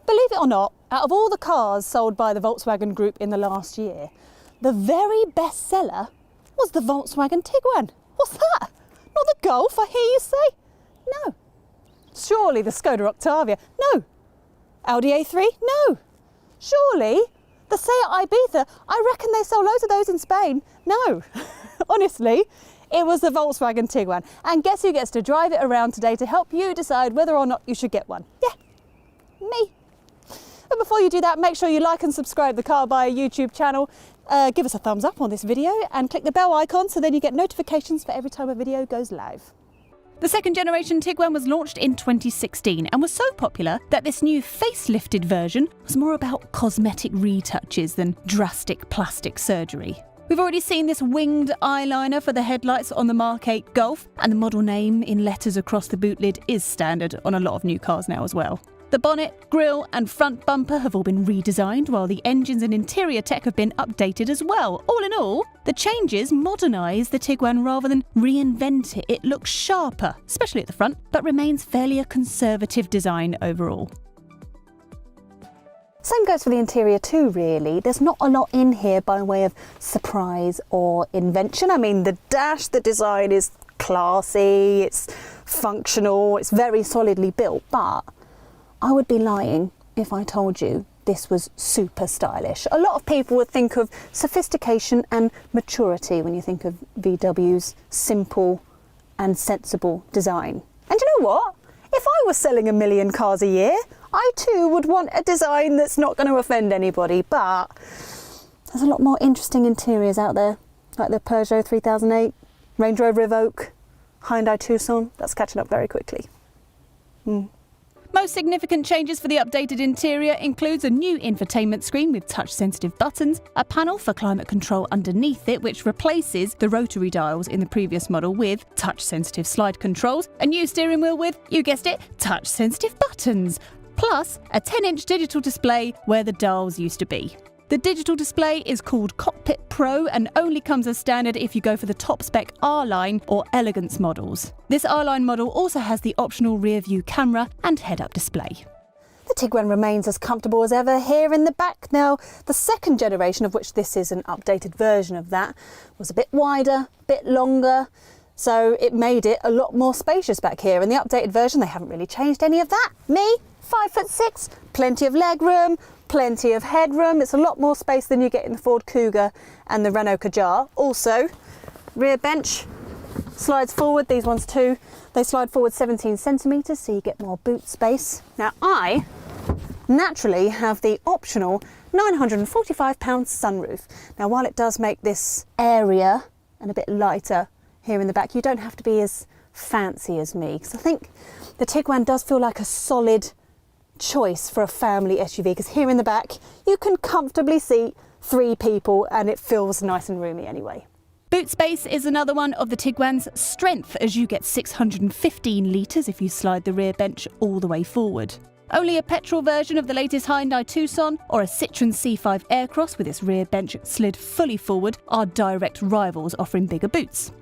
Believe it or not, out of all the cars sold by the Volkswagen Group in the last year, the very best seller was the Volkswagen Tiguan. What's that? Not the Golf, I hear you say? No. Surely the Skoda Octavia? No. Audi A3? No. Surely the Seat Ibiza? I reckon they sell loads of those in Spain. No. Honestly, it was the Volkswagen Tiguan. And guess who gets to drive it around today to help you decide whether or not you should get one? Yeah, me. But before you do that, make sure you like and subscribe the Car Buyer YouTube channel. Give us a thumbs up on this video and click the bell icon so then you get notifications for every time a video goes live. The second generation Tiguan was launched in 2016 and was so popular that this new facelifted version was more about cosmetic retouches than drastic plastic surgery. We've already seen this winged eyeliner for the headlights on the Mark 8 Golf, and the model name in letters across the boot lid is standard on a lot of new cars now as well. The bonnet, grille and front bumper have all been redesigned, while the engines and interior tech have been updated as well. All in all, the changes modernise the Tiguan rather than reinvent it. It looks sharper, especially at the front, but remains fairly a conservative design overall. Same goes for the interior too, really. There's not a lot in here by way of surprise or invention. I mean, the dash, the design is classy, it's functional, it's very solidly built, but I would be lying if I told you this was super stylish. A lot of people would think of sophistication and maturity when you think of VW's simple and sensible design. And you know what? If I was selling 1 million cars a year, I too would want a design that's not going to offend anybody, but there's a lot more interesting interiors out there, like the Peugeot 3008, Range Rover Evoque, Hyundai Tucson. That's catching up very quickly. Most significant changes for the updated interior includes a new infotainment screen with touch-sensitive buttons, a panel for climate control underneath it which replaces the rotary dials in the previous model with touch-sensitive slide controls, a new steering wheel with, you guessed it, touch-sensitive buttons, plus a 10-inch digital display where the dials used to be. The digital display is called Cockpit Pro and only comes as standard if you go for the top-spec R-Line or Elegance models. This R-Line model also has the optional rear-view camera and head-up display. The Tiguan remains as comfortable as ever here in the back. Now, the second generation, of which this is an updated version of that, was a bit wider, a bit longer, so it made it a lot more spacious back here. In the updated version, they haven't really changed any of that. Me, 5'6", plenty of leg room, plenty of headroom. It's a lot more space than you get in the Ford Kuga and the Renault Kadjar. Also, rear bench slides forward, these ones too. They slide forward 17 centimetres, so you get more boot space. Now, I naturally have the optional £945 sunroof. Now, while it does make this area and a bit lighter here in the back, you don't have to be as fancy as me, because I think the Tiguan does feel like a solid choice for a family SUV, because here in the back you can comfortably seat 3 people and it feels nice and roomy anyway. Boot space is another one of the Tiguan's strength, as you get 615 litres if you slide the rear bench all the way forward. Only a petrol version of the latest Hyundai Tucson or a Citroën C5 Aircross with its rear bench slid fully forward are direct rivals offering bigger boots.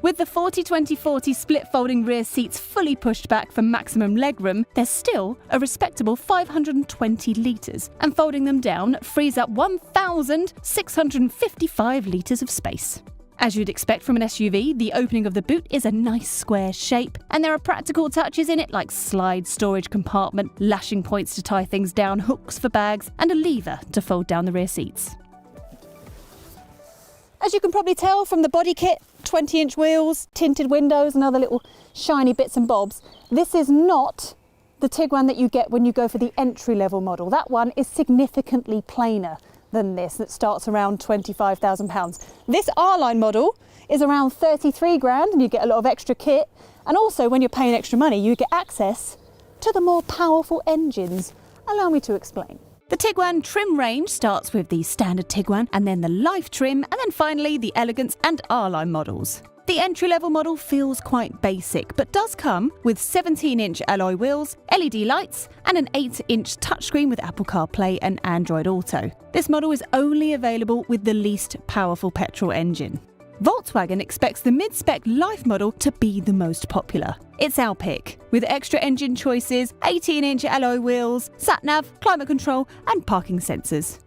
With the 40-20-40 split-folding rear seats fully pushed back for maximum legroom, there's still a respectable 520 litres, and folding them down frees up 1,655 litres of space. As you'd expect from an SUV, the opening of the boot is a nice square shape, and there are practical touches in it like slide storage compartment, lashing points to tie things down, hooks for bags, and a lever to fold down the rear seats. As you can probably tell from the body kit, 20-inch wheels, tinted windows and other little shiny bits and bobs, this is not the Tiguan that you get when you go for the entry-level model. That one is significantly plainer than this, that starts around £25,000. This R-Line model is around 33 grand and you get a lot of extra kit, and also when you're paying extra money you get access to the more powerful engines. Allow me to explain. The Tiguan trim range starts with the standard Tiguan and then the Life trim, and then finally the Elegance and R-Line models. The entry-level model feels quite basic, but does come with 17-inch alloy wheels, LED lights, and an 8-inch touchscreen with Apple CarPlay and Android Auto. This model is only available with the least powerful petrol engine. Volkswagen expects the mid-spec Life model to be the most popular. It's our pick, with extra engine choices, 18-inch alloy wheels, sat-nav, climate control and parking sensors.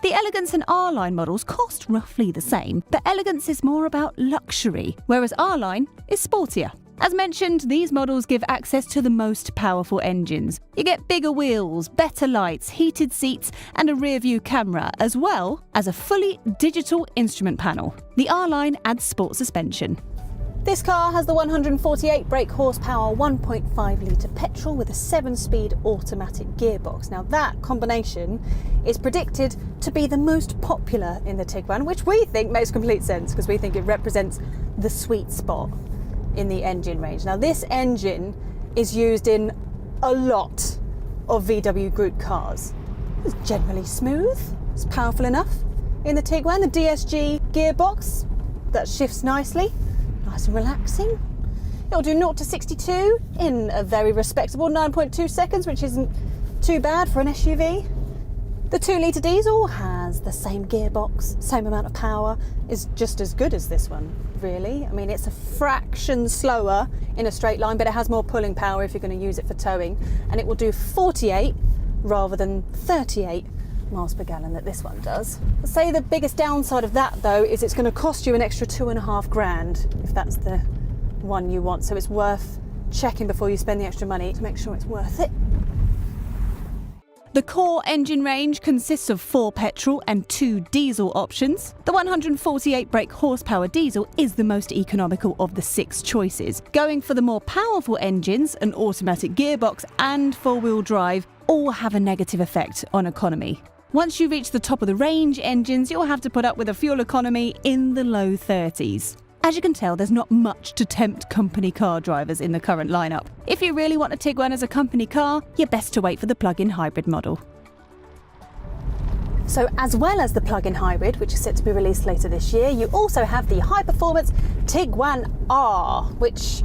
The Elegance and R-Line models cost roughly the same, but Elegance is more about luxury, whereas R-Line is sportier. As mentioned, these models give access to the most powerful engines. You get bigger wheels, better lights, heated seats and a rear-view camera, as well as a fully digital instrument panel. The R-Line adds sport suspension. This car has the 148 brake horsepower 1.5 litre petrol with a 7-speed automatic gearbox. Now that combination is predicted to be the most popular in the Tiguan, which we think makes complete sense because we think it represents the sweet spot in the engine range. Now this engine is used in a lot of VW Group cars. It's generally smooth, it's powerful enough. In the Tiguan, the DSG gearbox, that shifts nicely, nice and relaxing. It'll do 0 to 62 in a very respectable 9.2 seconds, which isn't too bad for an SUV. The 2-litre diesel has the same gearbox, same amount of power, is just as good as this one, really. I mean, it's a fraction slower in a straight line, but it has more pulling power if you're going to use it for towing, and it will do 48 rather than 38 miles per gallon that this one does. I'd say the biggest downside of that, though, is it's going to cost you an extra $2,500 if that's the one you want, so it's worth checking before you spend the extra money to make sure it's worth it. The core engine range consists of 4 petrol and 2 diesel options. The 148 brake horsepower diesel is the most economical of the 6 choices. Going for the more powerful engines, an automatic gearbox and 4-wheel drive all have a negative effect on economy. Once you reach the top of the range engines, you'll have to put up with a fuel economy in the low 30s. As you can tell, there's not much to tempt company car drivers in the current lineup. If you really want a Tiguan as a company car, you're best to wait for the plug-in hybrid model. So as well as the plug-in hybrid, which is set to be released later this year, you also have the high-performance Tiguan R, which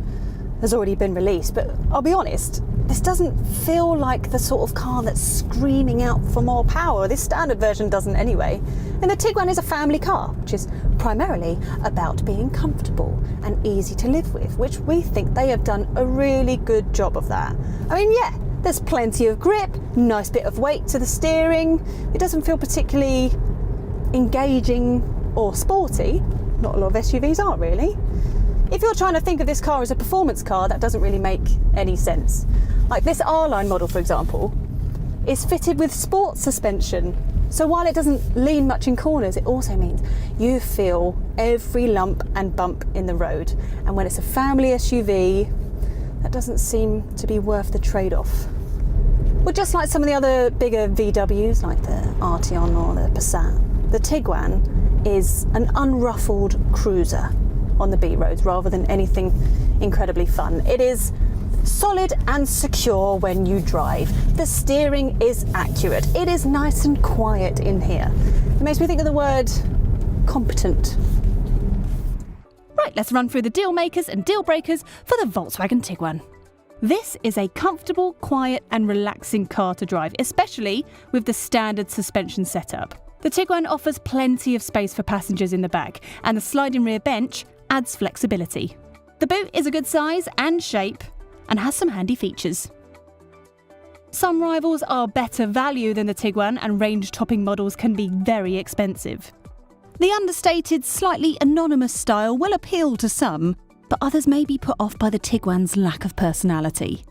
has already been released. But I'll be honest, this doesn't feel like the sort of car that's screaming out for more power. This standard version doesn't anyway. And the Tiguan is a family car, which is primarily about being comfortable and easy to live with, which we think they have done a really good job of that. I mean, yeah, there's plenty of grip, nice bit of weight to the steering. It doesn't feel particularly engaging or sporty. Not a lot of SUVs are, really. If you're trying to think of this car as a performance car, that doesn't really make any sense. Like this R-Line model, for example, is fitted with sport suspension. So while it doesn't lean much in corners, it also means you feel every lump and bump in the road. And when it's a family SUV, that doesn't seem to be worth the trade-off. Well, just like some of the other bigger VWs, like the Arteon or the Passat, the Tiguan is an unruffled cruiser on the B roads rather than anything incredibly fun. It is solid and secure when you drive. The steering is accurate. It is nice and quiet in here. It makes me think of the word competent. Right, let's run through the deal makers and deal breakers for the Volkswagen Tiguan. This is a comfortable, quiet and relaxing car to drive, especially with the standard suspension setup. The Tiguan offers plenty of space for passengers in the back, and the sliding rear bench adds flexibility. The boot is a good size and shape and has some handy features. Some rivals are better value than the Tiguan, and range-topping models can be very expensive. The understated, slightly anonymous style will appeal to some, but others may be put off by the Tiguan's lack of personality.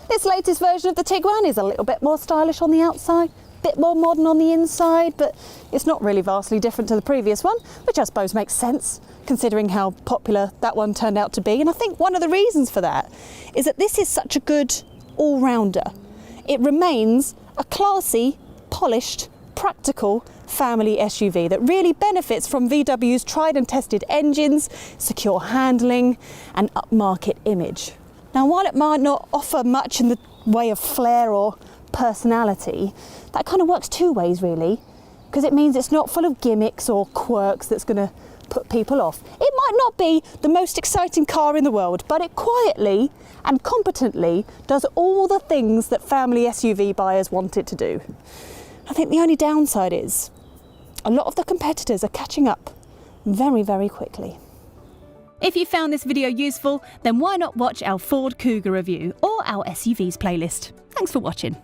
This latest version of the Tiguan is a little bit more stylish on the outside, a bit more modern on the inside, but it's not really vastly different to the previous one, which I suppose makes sense, considering how popular that one turned out to be. And I think one of the reasons for that is that this is such a good all-rounder. It remains a classy, polished, practical family SUV that really benefits from VW's tried and tested engines, secure handling and upmarket image. Now, while it might not offer much in the way of flair or personality, that kind of works two ways really, because it means it's not full of gimmicks or quirks that's going to put people off. It might not be the most exciting car in the world, but it quietly and competently does all the things that family SUV buyers want it to do. I think the only downside is a lot of the competitors are catching up very, very quickly. If you found this video useful, then why not watch our Ford Kuga review or our SUVs playlist. Thanks for watching.